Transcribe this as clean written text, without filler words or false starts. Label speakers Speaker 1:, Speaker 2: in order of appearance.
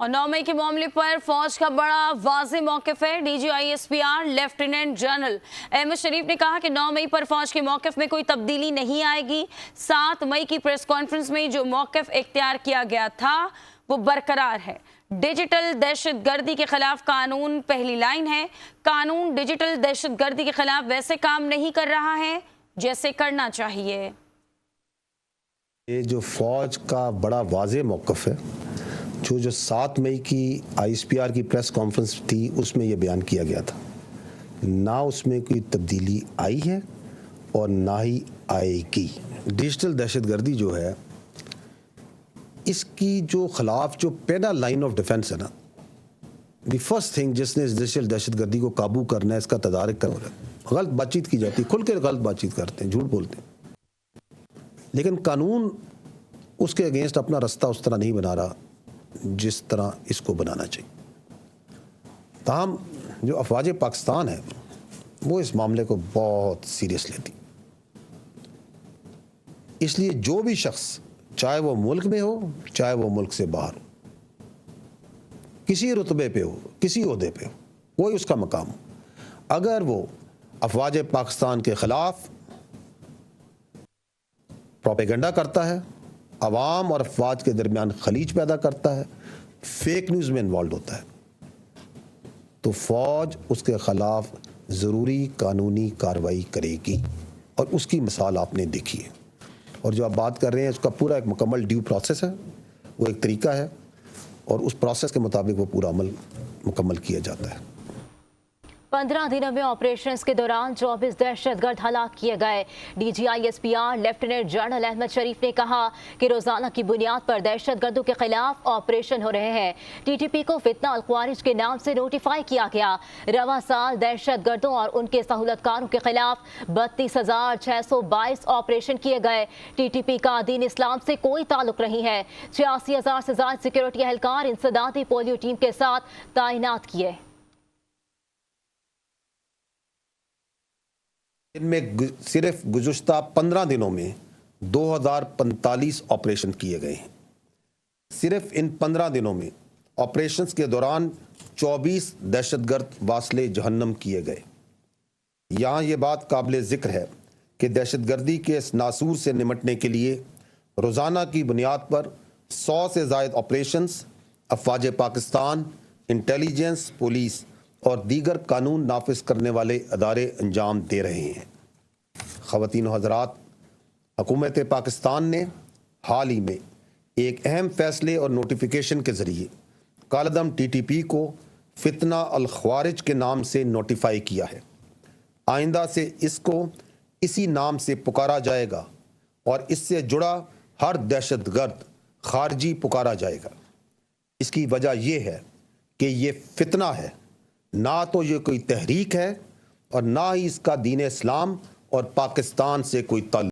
Speaker 1: और 9 मई के मामले पर फौज का बड़ा वाज़ेह मौक़िफ़ है। DGISPR लेफ्टिनेंट जनरल अहमद शरीफ ने कहा कि 9 मई पर फौज के मौक़िफ़ में कोई तब्दीली नहीं आएगी। 7 मई की प्रेस कॉन्फ्रेंस में जो मौक़िफ़ इख्तियार किया गया था वो बरकरार है। डिजिटल दहशतगर्दी के खिलाफ कानून पहली लाइन है। कानून डिजिटल दहशतगर्दी के खिलाफ वैसे काम नहीं कर रहा है जैसे करना चाहिए।
Speaker 2: ये जो फौज का बड़ा वाज़ेह मौक़िफ़ है, जो 7 मई की ISPR की प्रेस कॉन्फ्रेंस थी उसमें ये बयान किया गया था। ना उसमें कोई तब्दीली आई है और ना ही आएगी। डिजिटल दहशतगर्दी जो है, इसकी जो खिलाफ जो पहला लाइन ऑफ डिफेंस है ना, द फर्स्ट थिंग जिसने इस डिजिटल दहशतगर्दी को काबू करना है, इसका तदारक करना है। गलत बातचीत की जाती है, खुल के गलत बातचीत करते हैं, झूठ बोलते हैं, लेकिन कानून उसके अगेंस्ट अपना रास्ता उस तरह नहीं बना रहा जिस तरह इसको बनाना चाहिए। ताहम जो अफवाज पाकिस्तान है वो इस मामले को बहुत सीरियस लेती, इसलिए जो भी शख्स चाहे वो मुल्क में हो चाहे वो मुल्क से बाहर हो, किसी रुतबे पे हो, किसी ओहदे पे हो, कोई उसका मकाम हो, अगर वो अफवाज पाकिस्तान के खिलाफ प्रोपेगेंडा करता है, अवाम और अफवाज के दरमियान खलीज पैदा करता है, फेक न्यूज़ में इन्वॉल्व होता है, तो फौज उसके खिलाफ ज़रूरी कानूनी कार्रवाई करेगी। और उसकी मिसाल आपने देखी है। और जो आप बात कर रहे हैं उसका पूरा एक मुकम्मल ड्यू प्रोसेस है, वो एक तरीका है और उस प्रोसेस के मुताबिक वो पूरा अमल मुकम्मल किया जाता है।
Speaker 3: 15 दिनों में ऑपरेशंस के दौरान 24 दहशतगर्द हलाक किए गए। DGISPR लेफ्टिनेंट जनरल अहमद शरीफ ने कहा कि रोजाना की बुनियाद पर दहशतगर्दों के खिलाफ ऑपरेशन हो रहे हैं। TTP को फितना अल ख्वारिज के नाम से नोटिफाई किया गया। रवा साल दहशतगर्दों और उनके सहूलतकारों के खिलाफ 32,622 ऑपरेशन किए गए। TTP का दीन इस्लाम से कोई ताल्लुक नहीं है। 86,000 से ज्यादा सिक्योरिटी एहलकार इंसदादी पोलियो टीम के साथ तैनात किए।
Speaker 2: इनमें सिर्फ गुज़श्ता 15 दिनों में 2045 ऑपरेशन किए गए हैं। सिर्फ इन 15 दिनों में ऑपरेशंस के दौरान 24 दहशतगर्द वासले जहन्नम किए गए। यहाँ ये बात काबिल ज़िक्र है कि दहशतगर्दी के इस नासूर से निमटने के लिए रोज़ाना की बुनियाद पर 100 से ज़ायद ऑपरेशंस अफवाज पाकिस्तान, इंटेलिजेंस, पुलिस और दीगर कानून नाफिज करने वाले अदारे अंजाम दे रहे हैं। ख़वातीन व हज़रात, हुकूमत पाकिस्तान ने हाल ही में एक अहम फैसले और नोटिफिकेशन के ज़रिए कालदम TTP को फितना अल ख्वारिज के नाम से नोटिफाई किया है। आइंदा से इसको इसी नाम से पुकारा जाएगा और इससे जुड़ा हर दहशतगर्द खारजी पुकारा जाएगा। इसकी वजह यह है कि ये फितना है, ना तो ये कोई तहरीक है और ना ही इसका दीन इस्लाम और पाकिस्तान से कोई ताल्लुक।